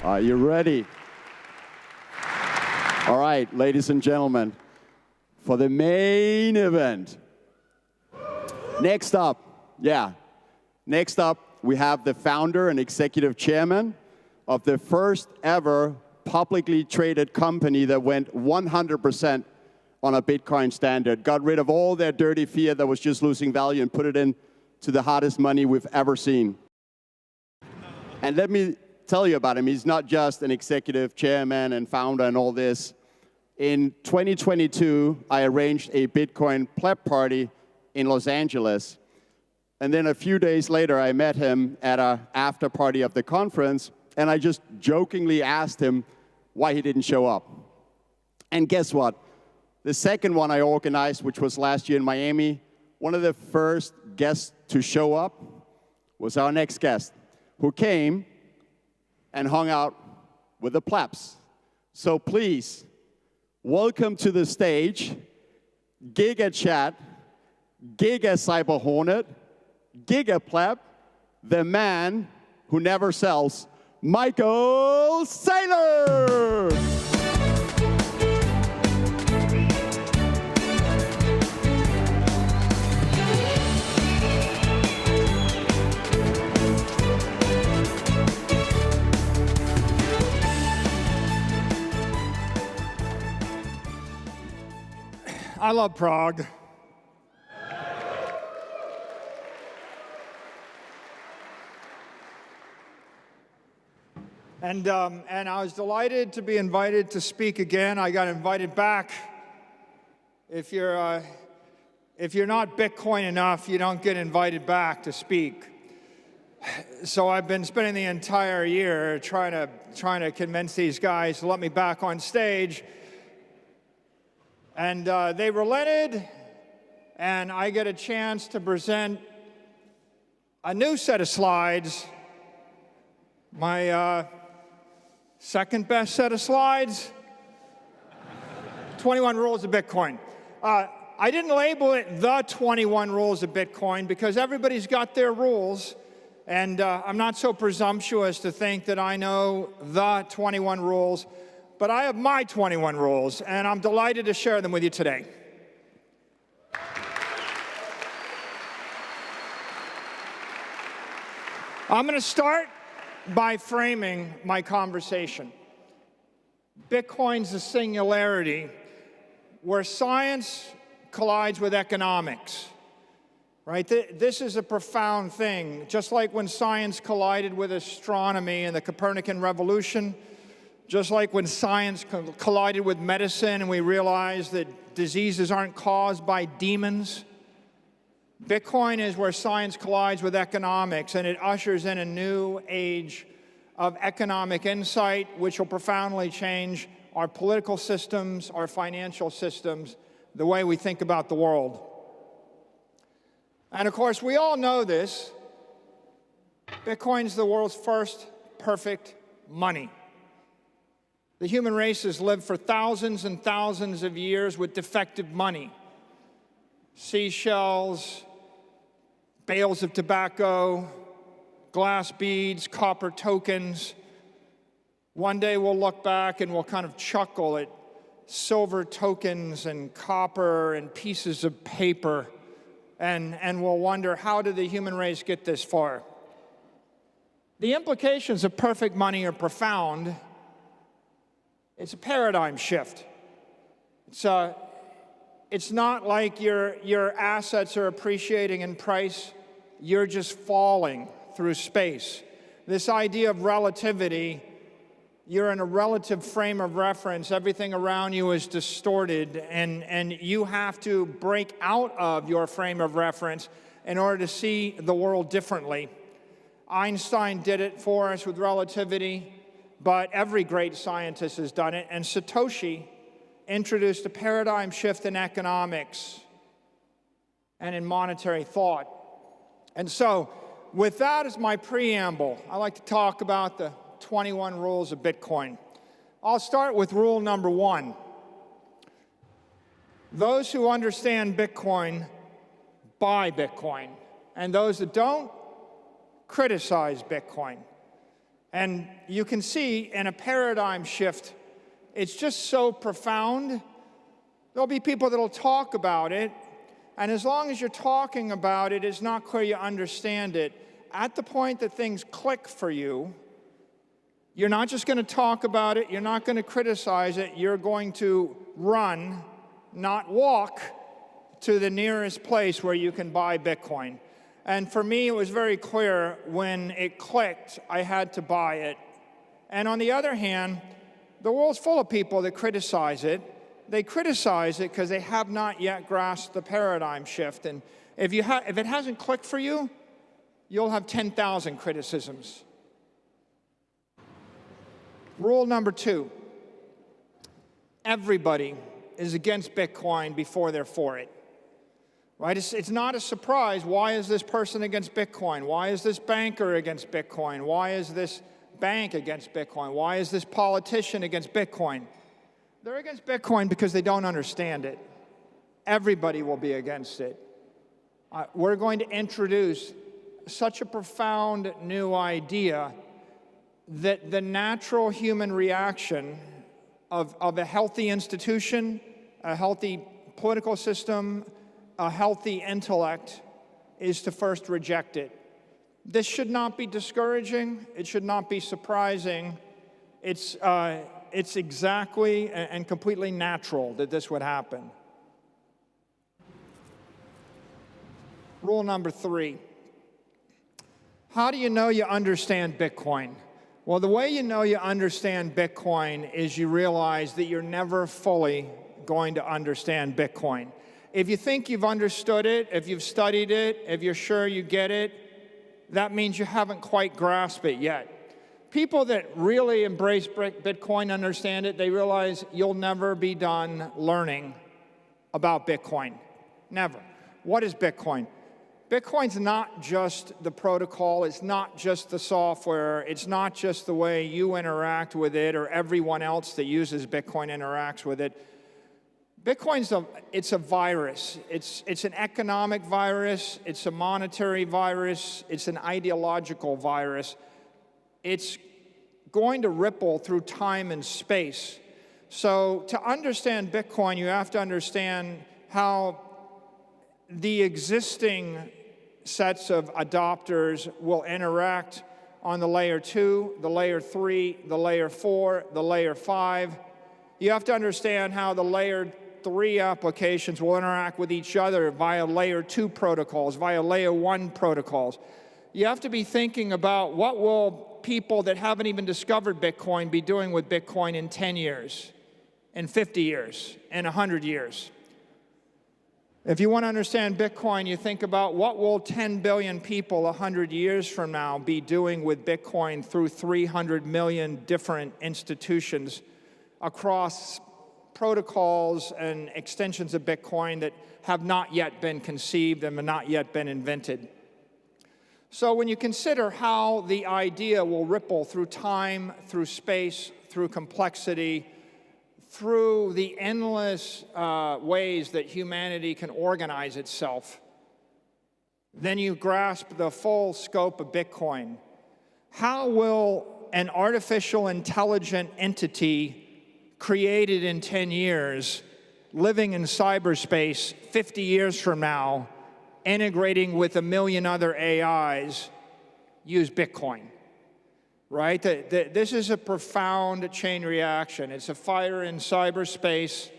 Are you ready? All right, ladies and gentlemen, for the main event. Next up, we have the founder and executive chairman of the first ever publicly traded company that went 100% on a Bitcoin standard, got rid of all their dirty fiat that was just losing value and put it into the hottest money we've ever seen. And let me tell you about him. He's not just an executive chairman and founder and all this. In 2022, I arranged a Bitcoin pleb party in Los Angeles. And then a few days later, I met him at an after party of the conference, and I just jokingly asked him why he didn't show up. And guess what? The second one I organized, which was last year in Miami, one of the first guests to show up was our next guest, who came and hung out with the plebs. So please, welcome to the stage, Giga Chat, Giga Cyber Hornet, Giga Pleb, the man who never sells, Michael Saylor! I love Prague. And I was delighted to be invited to speak again. I got invited back. If you're not Bitcoin enough, you don't get invited back to speak. So I've been spending the entire year trying to convince these guys to let me back on stage. And they relented, and I get a chance to present a new set of slides, my second best set of slides, 21 Rules of Bitcoin. I didn't label it the 21 Rules of Bitcoin because everybody's got their rules, and I'm not so presumptuous to think that I know the 21 rules. But I have my 21 rules, and I'm delighted to share them with you today. I'm going to start by framing my conversation. Bitcoin's a singularity where science collides with economics, right? This is a profound thing. Just like when science collided with astronomy in the Copernican revolution, just like when science collided with medicine and we realized that diseases aren't caused by demons, Bitcoin is where science collides with economics, and it ushers in a new age of economic insight, which will profoundly change our political systems, our financial systems, the way we think about the world. And of course, we all know this. Bitcoin's the world's first perfect money. The human race has lived for thousands and thousands of years with defective money. Seashells, bales of tobacco, glass beads, copper tokens. One day we'll look back and we'll kind of chuckle at silver tokens and copper and pieces of paper, and we'll wonder, how did the human race get this far? The implications of perfect money are profound. It's a paradigm shift. It's not like your assets are appreciating in price. You're just falling through space. This idea of relativity, you're in a relative frame of reference. Everything around you is distorted, and you have to break out of your frame of reference in order to see the world differently. Einstein did it for us with relativity. But every great scientist has done it, and Satoshi introduced a paradigm shift in economics and in monetary thought. And so, with that as my preamble, I'd like to talk about the 21 rules of Bitcoin. I'll start with rule number 1. Those who understand Bitcoin buy Bitcoin, and those that don't criticize Bitcoin. And you can see in a paradigm shift, it's just so profound. There'll be people that'll talk about it, and as long as you're talking about it, it's not clear you understand it. At the point that things click for you, you're not just going to talk about it, you're not going to criticize it, you're going to run, not walk, to the nearest place where you can buy Bitcoin. And for me, it was very clear when it clicked, I had to buy it. And on the other hand, the world's full of people that criticize it. They criticize it because they have not yet grasped the paradigm shift. And if it hasn't clicked for you, you'll have 10,000 criticisms. Rule number 2, everybody is against Bitcoin before they're for it. Right? It's not a surprise. Why is this person against Bitcoin? Why is this banker against Bitcoin? Why is this bank against Bitcoin? Why is this politician against Bitcoin? They're against Bitcoin because they don't understand it. Everybody will be against it. We're going to introduce such a profound new idea that the natural human reaction of a healthy institution, a healthy political system, a healthy intellect is to first reject it. This should not be discouraging. It should not be surprising. It's exactly and completely natural that this would happen. Rule number 3. How do you know you understand Bitcoin? Well, the way you know you understand Bitcoin is you realize that you're never fully going to understand Bitcoin. If you think you've understood it, if you've studied it, if you're sure you get it, that means you haven't quite grasped it yet. People that really embrace Bitcoin, understand it, they realize you'll never be done learning about Bitcoin. Never. What is Bitcoin? Bitcoin's not just the protocol, it's not just the software, it's not just the way you interact with it or everyone else that uses Bitcoin interacts with it. Bitcoin's it's a virus. It's an economic virus, it's a monetary virus, it's an ideological virus. It's going to ripple through time and space. So to understand Bitcoin, you have to understand how the existing sets of adopters will interact on the layer 2, the layer 3, the layer 4, the layer 5. You have to understand how the layer 3 applications will interact with each other via layer 2 protocols, via layer 1 protocols. You have to be thinking about what will people that haven't even discovered Bitcoin be doing with Bitcoin in 10 years, in 50 years, in 100 years. If you want to understand Bitcoin, you think about what will 10 billion people 100 years from now be doing with Bitcoin through 300 million different institutions across protocols and extensions of Bitcoin that have not yet been conceived and have not yet been invented. So when you consider how the idea will ripple through time, through space, through complexity, through the endless ways that humanity can organize itself, then you grasp the full scope of Bitcoin. How will an artificial intelligent entity created in 10 years, living in cyberspace 50 years from now, integrating with 1 million other AIs, use Bitcoin? Right? This is a profound chain reaction. It's a fire in cyberspace.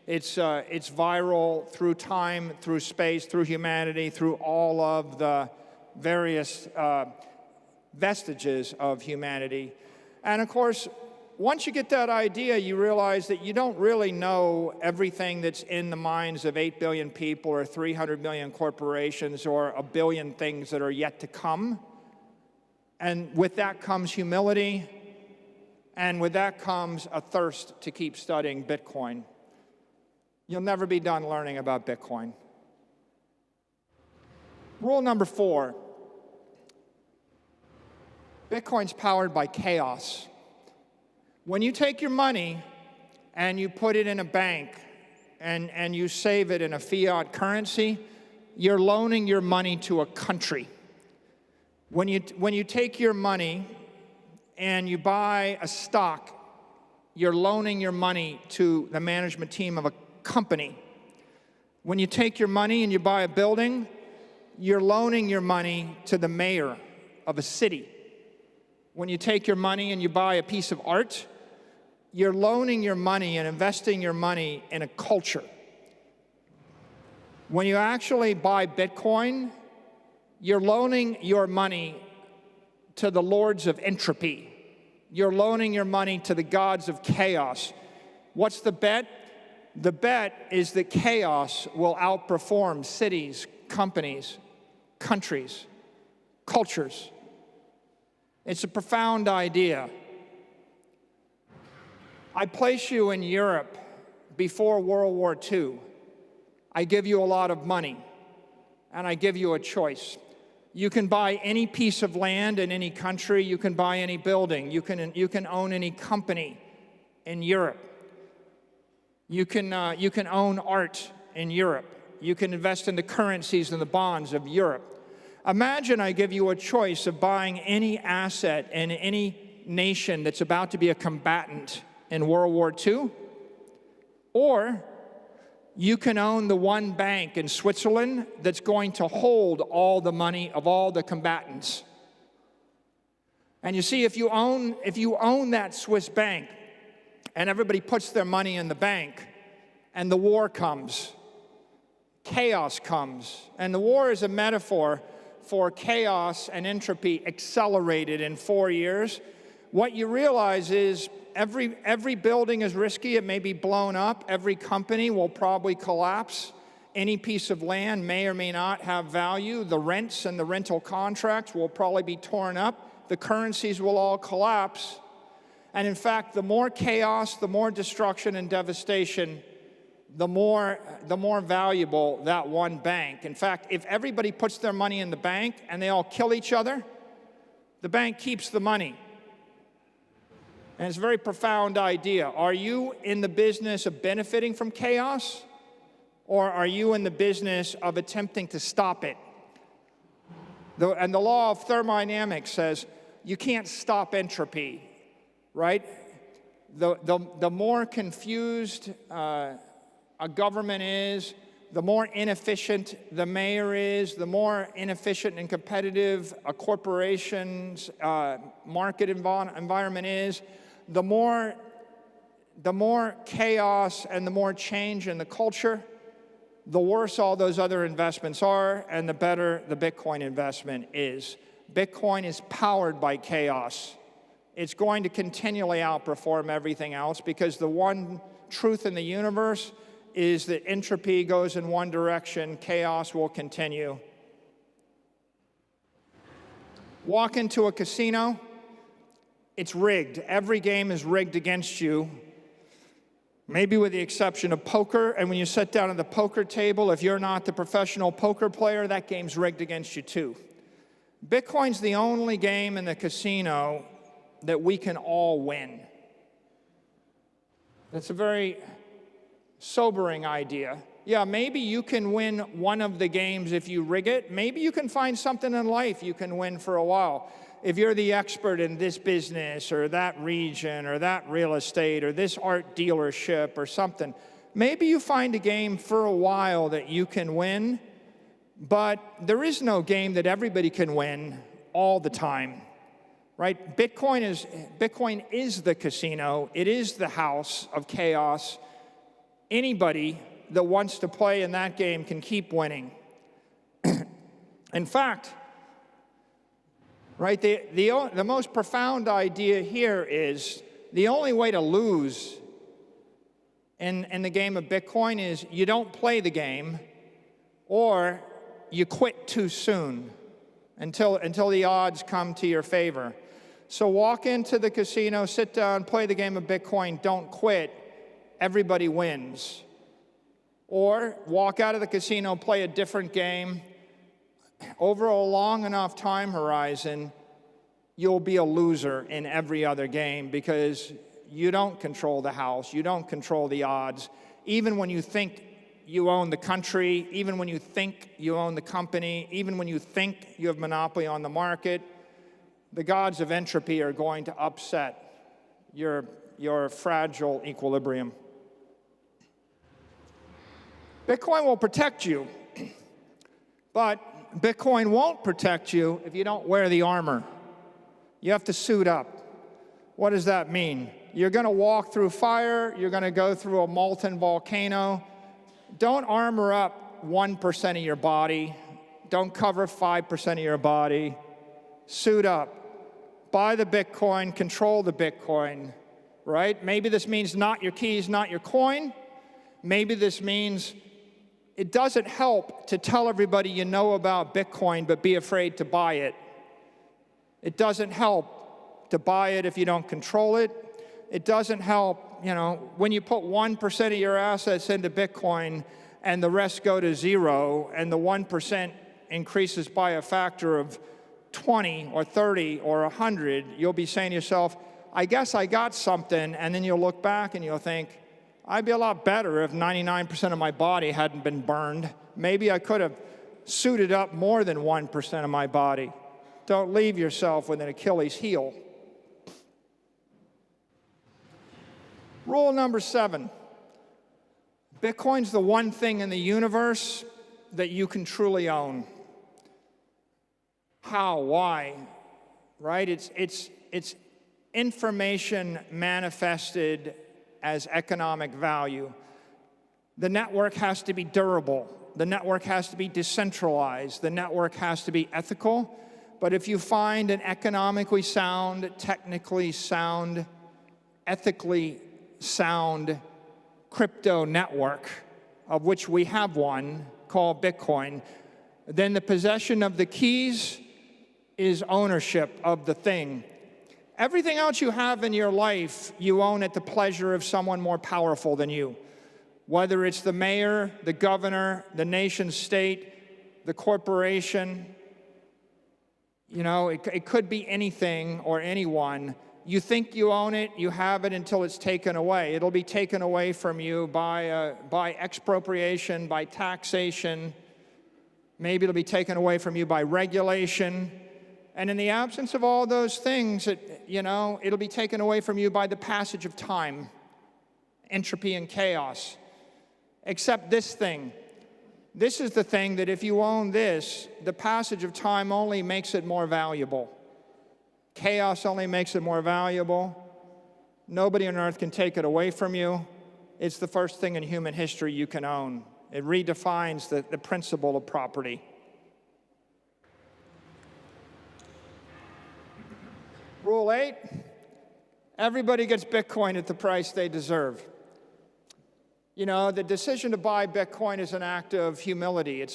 It's viral through time, through space, through humanity, through all of the various vestiges of humanity. And of course, once you get that idea, you realize that you don't really know everything that's in the minds of 8 billion people or 300 million corporations or 1 billion things that are yet to come. And with that comes humility, and with that comes a thirst to keep studying Bitcoin. You'll never be done learning about Bitcoin. Rule number 4. Bitcoin's powered by chaos. When you take your money and you put it in a bank and you save it in a fiat currency, you're loaning your money to a country. When you take your money and you buy a stock, you're loaning your money to the management team of a company. When you take your money and you buy a building, you're loaning your money to the mayor of a city. When you take your money and you buy a piece of art, you're loaning your money and investing your money in a culture. When you actually buy Bitcoin, you're loaning your money to the lords of entropy. You're loaning your money to the gods of chaos. What's the bet? The bet is that chaos will outperform cities, companies, countries, cultures. It's a profound idea. I place you in Europe before World War II. I give you a lot of money, and I give you a choice. You can buy any piece of land in any country. You can buy any building. You can own any company in Europe. You can own art in Europe. You can invest in the currencies and the bonds of Europe. Imagine I give you a choice of buying any asset in any nation that's about to be a combatant in World War II, or you can own the one bank in Switzerland that's going to hold all the money of all the combatants. And you see, if you own that Swiss bank, and everybody puts their money in the bank, and the war comes, chaos comes. And the war is a metaphor for chaos and entropy accelerated in 4 years. What you realize is every building is risky. It may be blown up. Every company will probably collapse. Any piece of land may or may not have value. The rents and the rental contracts will probably be torn up. The currencies will all collapse. And in fact, the more chaos, the more destruction and devastation, the more valuable that one bank. In fact, if everybody puts their money in the bank and they all kill each other, the bank keeps the money. And it's a very profound idea. Are you in the business of benefiting from chaos, or are you in the business of attempting to stop it? And the law of thermodynamics says you can't stop entropy, right? The more confused a government is, the more inefficient the mayor is, the more inefficient and competitive a corporation's market environment is, the more chaos and the more change in the culture, the worse all those other investments are, and the better the Bitcoin investment is. Bitcoin is powered by chaos. It's going to continually outperform everything else because the one truth in the universe is that entropy goes in one direction, chaos will continue. Walk into a casino, it's rigged. Every game is rigged against you, maybe with the exception of poker. And when you sit down at the poker table, if you're not the professional poker player, that game's rigged against you too. Bitcoin's the only game in the casino that we can all win. That's a very sobering idea. Yeah, maybe you can win one of the games if you rig it. Maybe you can find something in life you can win for a while. If you're the expert in this business or that region or that real estate or this art dealership or something, maybe you find a game for a while that you can win, but there is no game that everybody can win all the time, right? Bitcoin is the casino. It is the house of chaos. Anybody that wants to play in that game can keep winning. In fact, right, the most profound idea here is the only way to lose in the game of Bitcoin is you don't play the game or you quit too soon until the odds come to your favor. So walk into the casino, sit down, play the game of Bitcoin, don't quit. Everybody wins. Or walk out of the casino, play a different game. Over a long enough time horizon, you'll be a loser in every other game because you don't control the house, you don't control the odds. Even when you think you own the country, even when you think you own the company, even when you think you have monopoly on the market, the gods of entropy are going to upset your fragile equilibrium. Bitcoin will protect you, but Bitcoin won't protect you if you don't wear the armor. You have to suit up. What does that mean? You're going to walk through fire. You're going to go through a molten volcano. Don't armor up 1% of your body. Don't cover 5% of your body. Suit up. Buy the Bitcoin. Control the Bitcoin, right? Maybe this means not your keys, not your coin. Maybe this means it doesn't help to tell everybody you know about Bitcoin, but be afraid to buy it. It doesn't help to buy it if you don't control it. It doesn't help, when you put 1% of your assets into Bitcoin and the rest go to zero, and the 1% increases by a factor of 20 or 30 or 100, you'll be saying to yourself, I guess I got something, and then you'll look back and you'll think, I'd be a lot better if 99% of my body hadn't been burned. Maybe I could have suited up more than 1% of my body. Don't leave yourself with an Achilles heel. Rule number 7. Bitcoin's the one thing in the universe that you can truly own. How? Why? Right? It's information manifested as economic value. The network has to be durable. The network has to be decentralized. The network has to be ethical. But if you find an economically sound, technically sound, ethically sound crypto network, of which we have one called Bitcoin, then the possession of the keys is ownership of the thing. Everything else you have in your life, you own at the pleasure of someone more powerful than you. Whether it's the mayor, the governor, the nation state, the corporation, it could be anything or anyone. You think you own it, you have it until it's taken away. It'll be taken away from you by expropriation, by taxation. Maybe it'll be taken away from you by regulation. And in the absence of all those things, it'll be taken away from you by the passage of time, entropy and chaos. Except this thing. This is the thing that if you own this, the passage of time only makes it more valuable. Chaos only makes it more valuable. Nobody on earth can take it away from you. It's the first thing in human history you can own. It redefines the principle of property. Rule 8, everybody gets Bitcoin at the price they deserve. The decision to buy Bitcoin is an act of humility.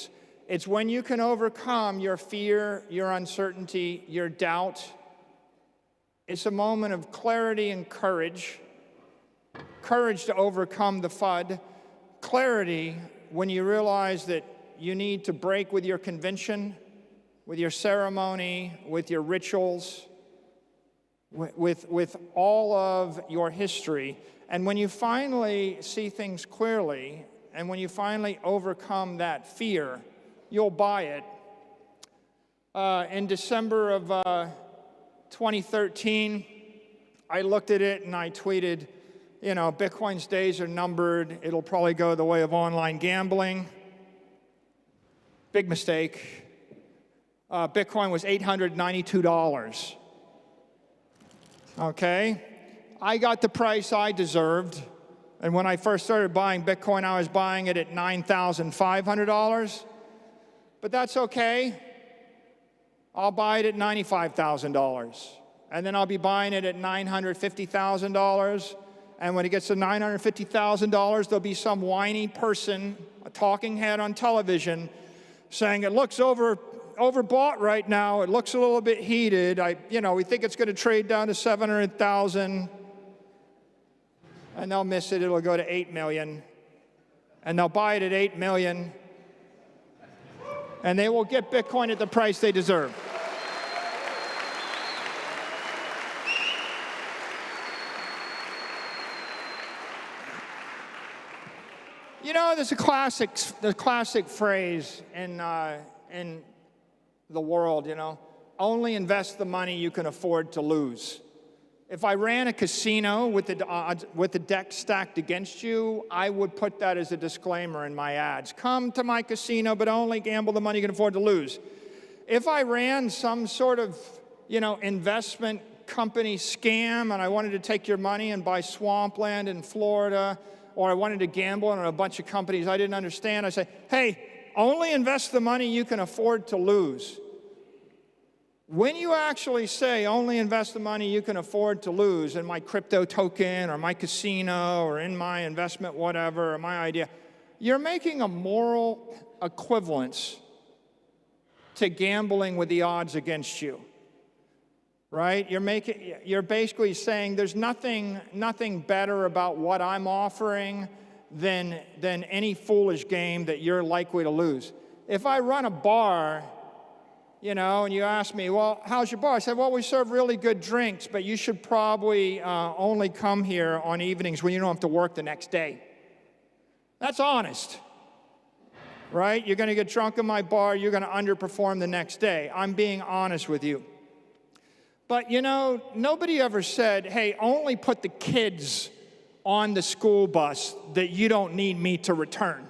It's when you can overcome your fear, your uncertainty, your doubt. It's a moment of clarity and courage. Courage to overcome the FUD. Clarity when you realize that you need to break with your convention, with your ceremony, with your rituals, with all of your history. And when you finally see things clearly, and when you finally overcome that fear, you'll buy it. In December of 2013, I looked at it and I tweeted, Bitcoin's days are numbered. It'll probably go the way of online gambling. Big mistake. Bitcoin was $892. Okay? I got the price I deserved. And when I first started buying Bitcoin, I was buying it at $9,500. But that's okay. I'll buy it at $95,000. And then I'll be buying it at $950,000. And when it gets to $950,000, there'll be some whiny person, a talking head on television, saying it looks overbought right now. It looks a little bit heated. We think it's going to trade down to 700,000. And they'll miss it. It'll go to 8 million. And they'll buy it at 8 million. And they will get Bitcoin at the price they deserve. There's a classic phrase in the world, only invest the money you can afford to lose. If I ran a casino with the deck stacked against you, I would put that as a disclaimer in my ads. Come to my casino, but only gamble the money you can afford to lose. If I ran some sort of, investment company scam and I wanted to take your money and buy swampland in Florida, or I wanted to gamble on a bunch of companies I didn't understand, I say, hey, only invest the money you can afford to lose. When you actually say only invest the money you can afford to lose in my crypto token or my casino or in my investment whatever or my idea, you're making a moral equivalence to gambling with the odds against you, right? You're basically saying there's nothing better about what I'm offering than any foolish game that you're likely to lose. If I run a bar, and you ask me, well, how's your bar? I said, well, we serve really good drinks, but you should probably only come here on evenings when you don't have to work the next day. That's honest, right? You're going to get drunk in my bar. You're going to underperform the next day. I'm being honest with you. But, nobody ever said, hey, only put the kids on the school bus that you don't need me to return.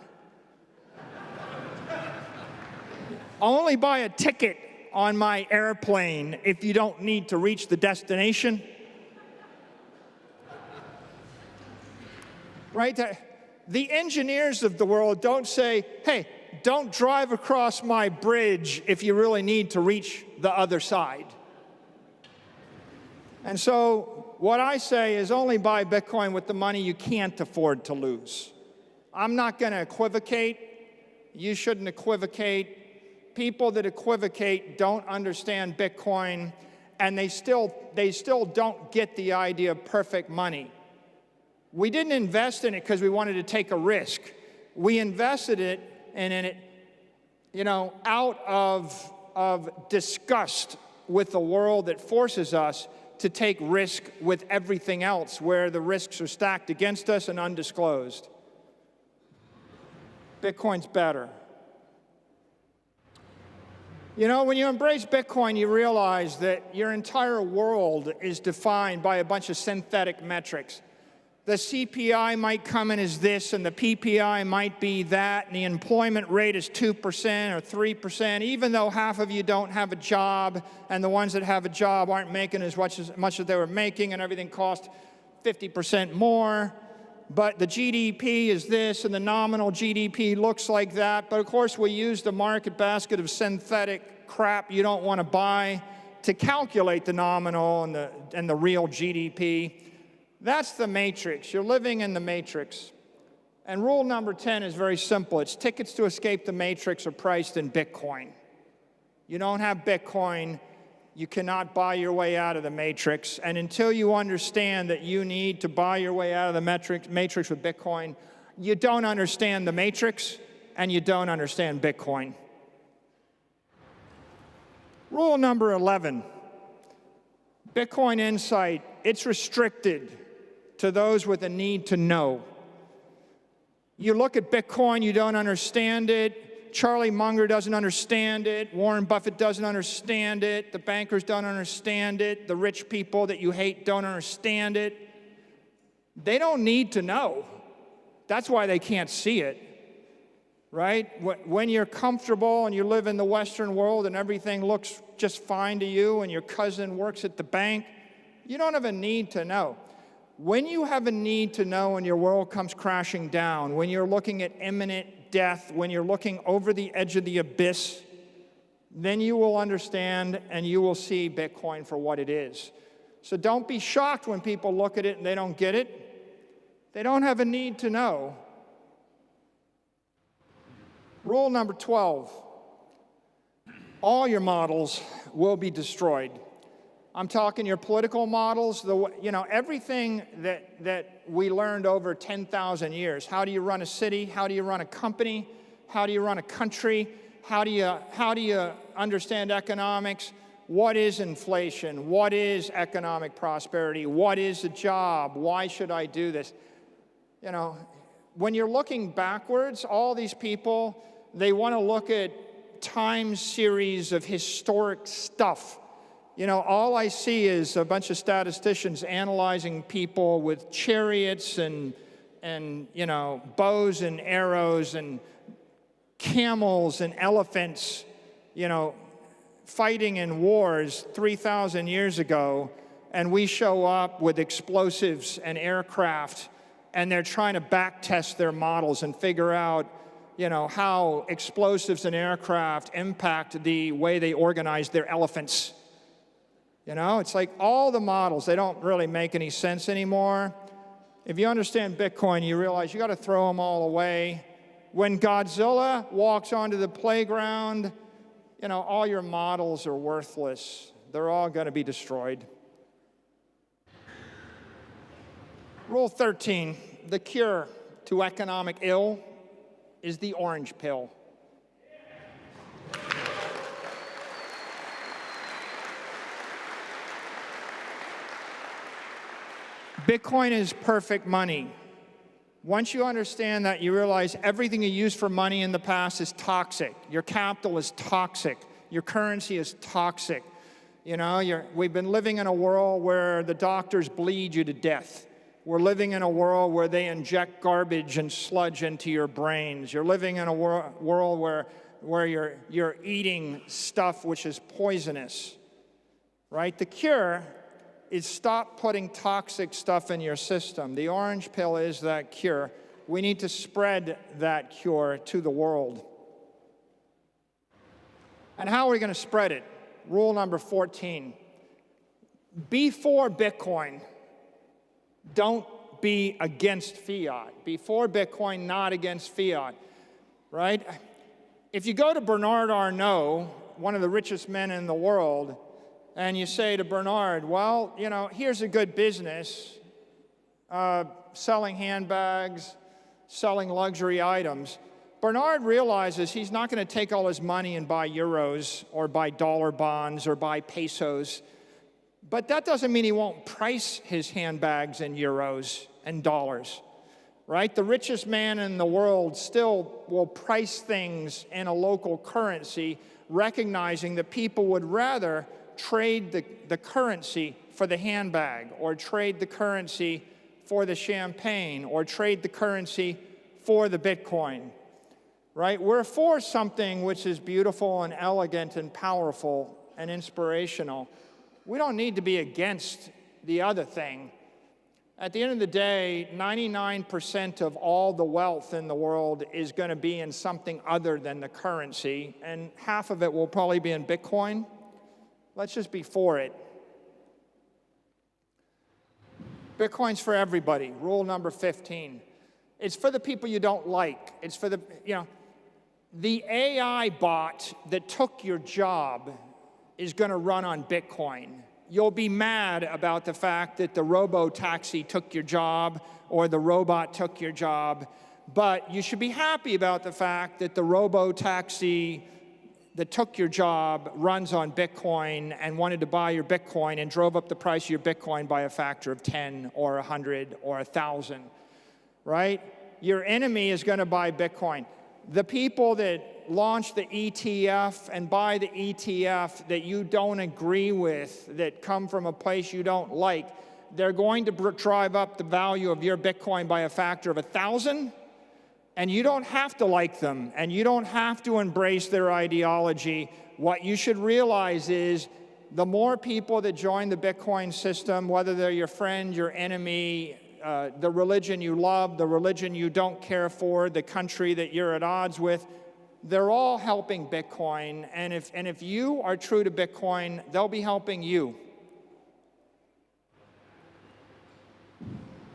Only buy a ticket on my airplane if you don't need to reach the destination. Right? The engineers of the world don't say, hey, don't drive across my bridge if you really need to reach the other side. And so what I say is only buy Bitcoin with the money you can't afford to lose. I'm not going to equivocate. You shouldn't equivocate. People that equivocate don't understand Bitcoin, and they still don't get the idea of perfect money. We didn't invest in it because we wanted to take a risk. We invested in it, out of disgust with the world that forces us to take risk with everything else, where the risks are stacked against us and undisclosed. Bitcoin's better. When you embrace Bitcoin, you realize that your entire world is defined by a bunch of synthetic metrics. The CPI might come in as this, and the PPI might be that, and the employment rate is 2% or 3%, even though half of you don't have a job, and the ones that have a job aren't making as much as they were making, and everything costs 50% more. But the GDP is this, and the nominal GDP looks like that. But of course, we use the market basket of synthetic crap you don't want to buy to calculate the nominal and the real GDP. That's the matrix. You're living in the matrix. And rule number 10 is very simple. It's tickets to escape the matrix are priced in Bitcoin. You don't have Bitcoin, you cannot buy your way out of the matrix. And until you understand that you need to buy your way out of the matrix with Bitcoin, you don't understand the matrix and you don't understand Bitcoin. Rule number 11, Bitcoin insight, it's restricted to those with a need to know. You look at Bitcoin, you don't understand it. Charlie Munger doesn't understand it. Warren Buffett doesn't understand it. The bankers don't understand it. The rich people that you hate don't understand it. They don't need to know. That's why they can't see it, right? When you're comfortable and you live in the Western world and everything looks just fine to you and your cousin works at the bank, you don't have a need to know. When you have a need to know and your world comes crashing down, when you're looking at imminent death, when you're looking over the edge of the abyss, then you will understand and you will see Bitcoin for what it is. So don't be shocked when people look at it and they don't get it. They don't have a need to know. Rule number 12, all your models will be destroyed. I'm talking your political models, everything that we learned over 10,000 years. How do you run a city? How do you run a company? How do you run a country? How do you understand economics? What is inflation? What is economic prosperity? What is a job? Why should I do this? When you're looking backwards, all these people, they want to look at time series of historic stuff. You know, all I see is a bunch of statisticians analyzing people with chariots and you know, bows and arrows and camels and elephants, you know, fighting in wars 3,000 years ago, and we show up with explosives and aircraft, and they're trying to back test their models and figure out, you know, how explosives and aircraft impact the way they organize their elephants. You know, it's like all the models, they don't really make any sense anymore. If you understand Bitcoin, you realize you got to throw them all away. When Godzilla walks onto the playground, you know, all your models are worthless. They're all going to be destroyed. Rule 13, the cure to economic ill is the orange pill. Bitcoin is perfect money. Once you understand that, you realize everything you used for money in the past is toxic. Your capital is toxic. Your currency is toxic. You know, we've been living in a world where the doctors bleed you to death. We're living in a world where they inject garbage and sludge into your brains. You're living in a world where you're eating stuff which is poisonous, right? The cure is stop putting toxic stuff in your system. The orange pill is that cure. We need to spread that cure to the world. And how are we going to spread it? Rule number 14. Before Bitcoin, don't be against fiat. Before Bitcoin, not against fiat, right? If you go to Bernard Arnault, one of the richest men in the world, and you say to Bernard, well, you know, here's a good business, selling handbags, selling luxury items. Bernard realizes he's not going to take all his money and buy euros or buy dollar bonds or buy pesos. But that doesn't mean he won't price his handbags in euros and dollars, right? The richest man in the world still will price things in a local currency, recognizing that people would rather trade the currency for the handbag, or trade the currency for the champagne, or trade the currency for the Bitcoin, right? We're for something which is beautiful and elegant and powerful and inspirational. We don't need to be against the other thing. At the end of the day, 99% of all the wealth in the world is going to be in something other than the currency, and half of it will probably be in Bitcoin. Let's just be for it. Bitcoin's for everybody. Rule number 15. It's for the people you don't like. It's for the, you know, the AI bot that took your job is going to run on Bitcoin. You'll be mad about the fact that the robo-taxi took your job or the robot took your job, but you should be happy about the fact that the robo-taxi that took your job runs on Bitcoin and wanted to buy your Bitcoin and drove up the price of your Bitcoin by a factor of 10 or 100 or 1,000, right? Your enemy is going to buy Bitcoin. The people that launch the ETF and buy the ETF that you don't agree with, that come from a place you don't like, they're going to drive up the value of your Bitcoin by a factor of 1,000. And you don't have to like them, and you don't have to embrace their ideology. What you should realize is the more people that join the Bitcoin system, whether they're your friend, your enemy, the religion you love, the religion you don't care for, the country that you're at odds with, they're all helping Bitcoin. And if you are true to Bitcoin, they'll be helping you.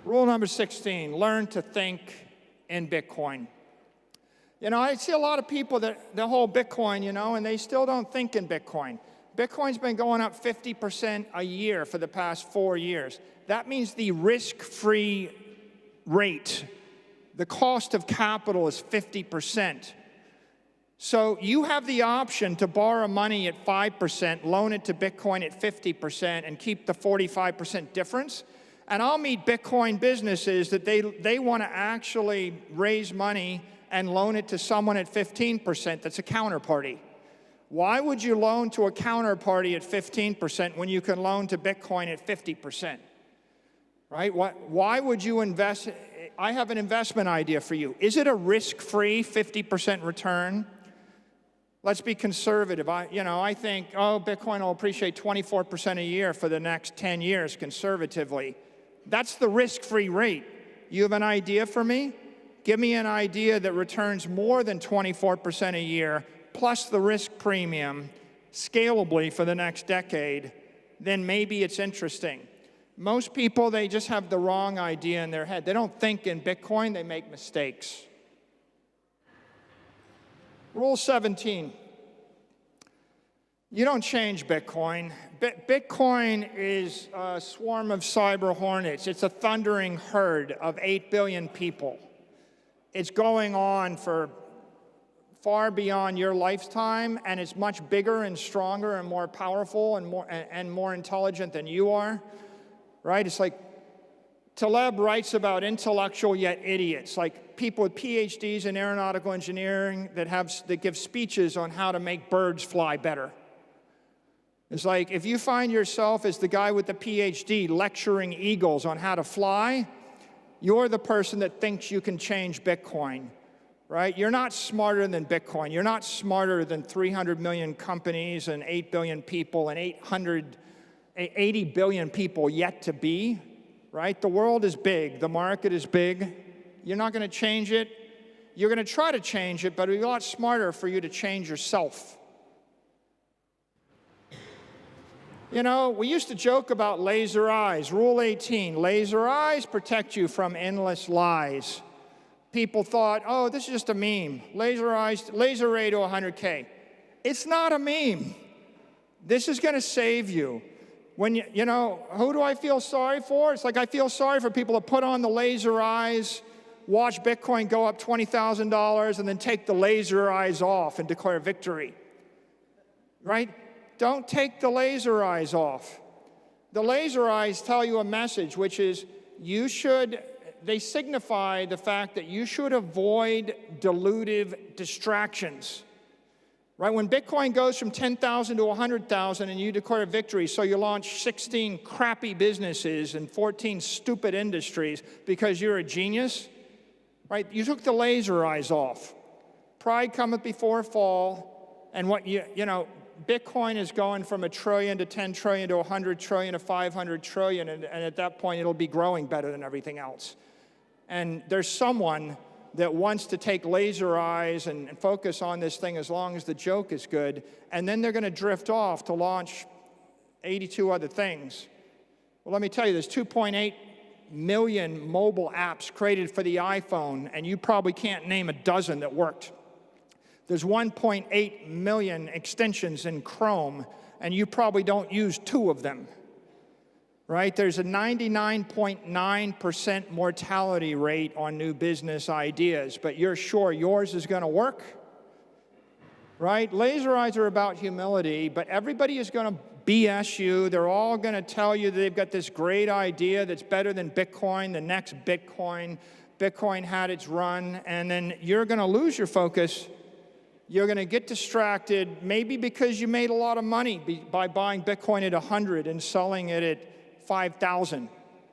Rule number 16, learn to think in Bitcoin. You know, I see a lot of people that hold Bitcoin, you know, and they still don't think in Bitcoin. Bitcoin's been going up 50% a year for the past 4 years. That means the risk-free rate, the cost of capital is 50%. So you have the option to borrow money at 5%, loan it to Bitcoin at 50%, and keep the 45% difference. And I'll meet Bitcoin businesses that they want to actually raise money and loan it to someone at 15% that's a counterparty. Why would you loan to a counterparty at 15% when you can loan to Bitcoin at 50%? Right? Why would you invest? I have an investment idea for you. Is it a risk-free 50% return? Let's be conservative. I think, Bitcoin will appreciate 24% a year for the next 10 years conservatively. That's the risk-free rate. You have an idea for me? Give me an idea that returns more than 24% a year, plus the risk premium, scalably for the next decade, then maybe it's interesting. Most people, they just have the wrong idea in their head. They don't think in Bitcoin, they make mistakes. Rule 17. You don't change Bitcoin. Bitcoin is a swarm of cyber hornets. It's a thundering herd of 8 billion people. It's going on for far beyond your lifetime, and it's much bigger and stronger and more powerful and more intelligent than you are, right? It's like Taleb writes about intellectual yet idiots, like people with PhDs in aeronautical engineering that give speeches on how to make birds fly better. It's like if you find yourself as the guy with the PhD lecturing eagles on how to fly, you're the person that thinks you can change Bitcoin. Right? You're not smarter than Bitcoin. You're not smarter than 300 million companies and 8 billion people and 80 billion people yet to be. Right? The world is big. The market is big. You're not going to change it. You're going to try to change it, but it'll be a lot smarter for you to change yourself. You know, we used to joke about laser eyes. Rule 18, laser eyes protect you from endless lies. People thought, oh, this is just a meme. Laser ray to 100K. It's not a meme. This is going to save you. When you know, who do I feel sorry for? It's like I feel sorry for people that put on the laser eyes, watch Bitcoin go up $20,000, and then take the laser eyes off and declare victory. Right? Don't take the laser eyes off. The laser eyes tell you a message, which is they signify the fact that you should avoid dilutive distractions. Right? When Bitcoin goes from 10,000 to 100,000 and you declare victory, so you launch 16 crappy businesses and 14 stupid industries because you're a genius, right? You took the laser eyes off. Pride cometh before a fall, and Bitcoin is going from $1 trillion to 10 trillion to 100 trillion to 500 trillion, and at that point it'll be growing better than everything else. And there's someone that wants to take laser eyes and focus on this thing as long as the joke is good, and then they're going to drift off to launch 82 other things. Well, let me tell you, there's 2.8 million mobile apps created for the iPhone, and you probably can't name a dozen that worked. There's 1.8 million extensions in Chrome, and you probably don't use 2 of them. Right? There's a 99.9% mortality rate on new business ideas, but you're sure yours is going to work? Right? Laser eyes are about humility, but everybody is going to BS you. They're all going to tell you that they've got this great idea that's better than Bitcoin, the next Bitcoin. Bitcoin had its run, and then you're going to lose your focus. You're going to get distracted, maybe because you made a lot of money by buying Bitcoin at 100 and selling it at 5,000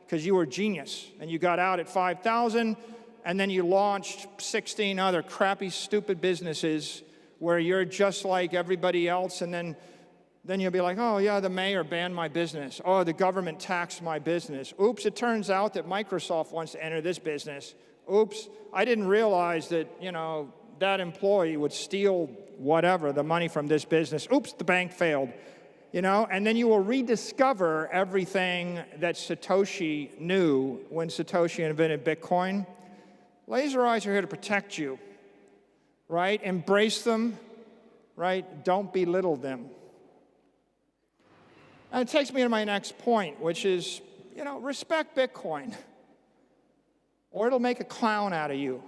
because you were a genius and you got out at 5,000 and then you launched 16 other crappy, stupid businesses where you're just like everybody else, and then you'll be like, oh yeah, the mayor banned my business. Oh, the government taxed my business. Oops, it turns out that Microsoft wants to enter this business. Oops, I didn't realize that, that employee would steal whatever, the money from this business. Oops, the bank failed. And then you will rediscover everything that Satoshi knew when Satoshi invented Bitcoin. Laser eyes are here to protect you, right? Embrace them, right? Don't belittle them. And it takes me to my next point, which is, respect Bitcoin, or it'll make a clown out of you,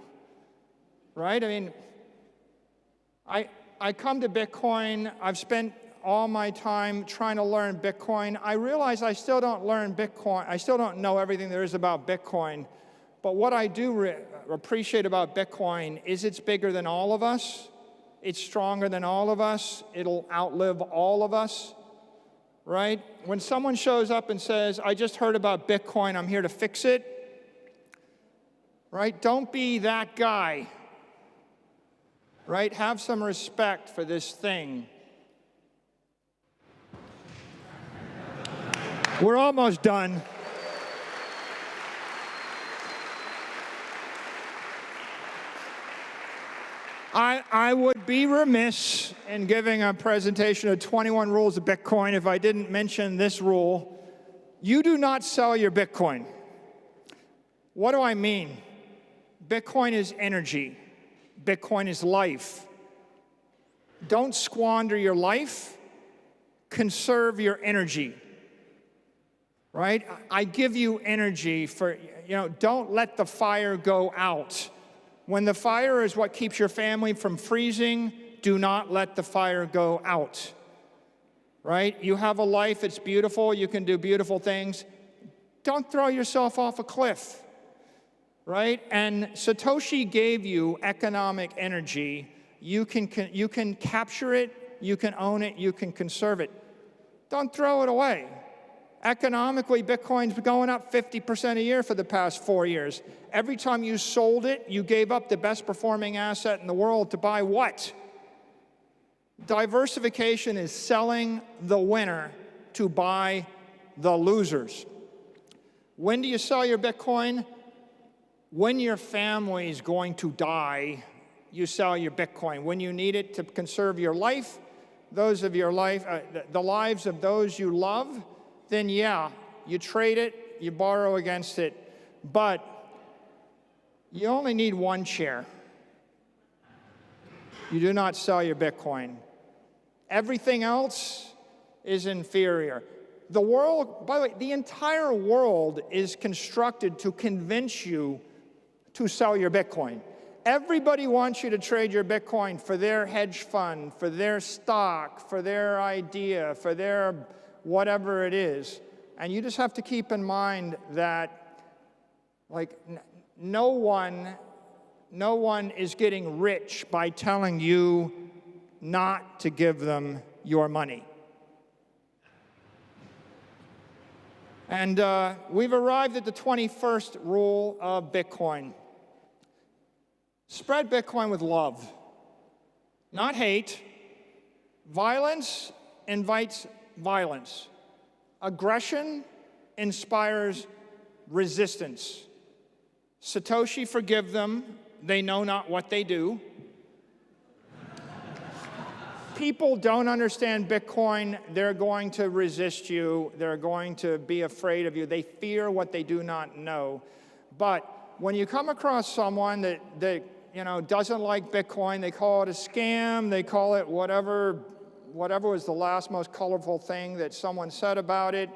right? I mean, I come to Bitcoin, I've spent all my time trying to learn Bitcoin. I realize I still don't learn Bitcoin. I still don't know everything there is about Bitcoin. But what I do appreciate about Bitcoin is it's bigger than all of us. It's stronger than all of us. It'll outlive all of us, right? When someone shows up and says, I just heard about Bitcoin, I'm here to fix it, right? Don't be that guy, right? Have some respect for this thing. We're almost done. I would be remiss in giving a presentation of 21 rules of Bitcoin if I didn't mention this rule. You do not sell your Bitcoin. What do I mean? Bitcoin is energy. Bitcoin is life. Don't squander your life. Conserve your energy. Right? I give you energy for, don't let the fire go out. When the fire is what keeps your family from freezing, do not let the fire go out. Right? You have a life, it's beautiful, you can do beautiful things. Don't throw yourself off a cliff. Right? And Satoshi gave you economic energy. You can capture it, you can own it, you can conserve it. Don't throw it away. Economically, Bitcoin's been going up 50% a year for the past 4 years. Every time you sold it, you gave up the best performing asset in the world to buy what? Diversification is selling the winner to buy the losers. When do you sell your Bitcoin? When your family's going to die, you sell your Bitcoin. When you need it to conserve your life, the lives of those you love, then yeah, you trade it, you borrow against it, but you only need one chair. You do not sell your Bitcoin. Everything else is inferior. The world, by the way, the entire world is constructed to convince you to sell your Bitcoin. Everybody wants you to trade your Bitcoin for their hedge fund, for their stock, for their idea, for their whatever it is. And you just have to keep in mind that, like, no one is getting rich by telling you not to give them your money. And we've arrived at the 21st rule of Bitcoin. Spread Bitcoin with love, not hate. Violence invites violence. Aggression inspires resistance. Satoshi, forgive them. They know not what they do. People don't understand Bitcoin. They're going to resist you. They're going to be afraid of you. They fear what they do not know. But when you come across someone that doesn't like Bitcoin, they call it a scam, they call it whatever was the last most colorful thing that someone said about it,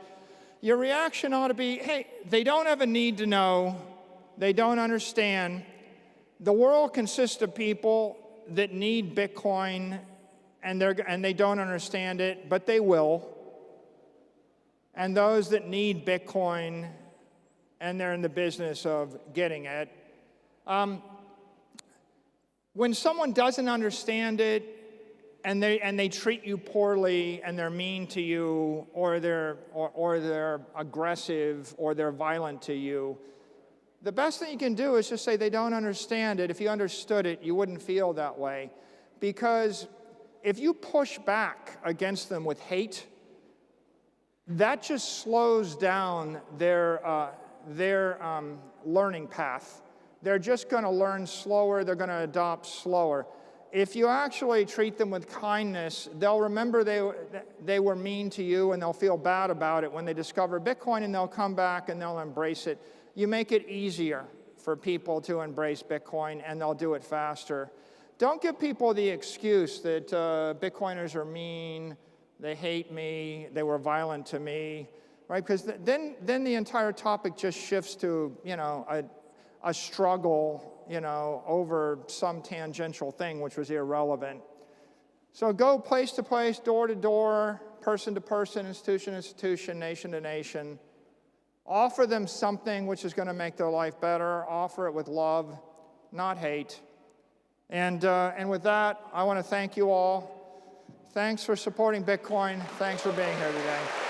your reaction ought to be, hey, they don't have a need to know, they don't understand. The world consists of people that need Bitcoin and they don't understand it, but they will. And those that need Bitcoin and they're in the business of getting it. When someone doesn't understand it and they treat you poorly and they're mean to you or they're aggressive or they're violent to you, the best thing you can do is just say they don't understand it. If you understood it, you wouldn't feel that way. Because if you push back against them with hate, that just slows down their learning path. They're just going to learn slower. They're going to adopt slower. If you actually treat them with kindness, they'll remember they were mean to you and they'll feel bad about it when they discover Bitcoin, and they'll come back and they'll embrace it. You make it easier for people to embrace Bitcoin and they'll do it faster. Don't give people the excuse that Bitcoiners are mean, they hate me, they were violent to me, right? Because then the entire topic just shifts to, a struggle, over some tangential thing which was irrelevant. So go place to place, door to door, person to person, institution to institution, nation to nation. Offer them something which is going to make their life better. Offer it with love, not hate. And with that, I want to thank you all. Thanks for supporting Bitcoin. Thanks for being here today.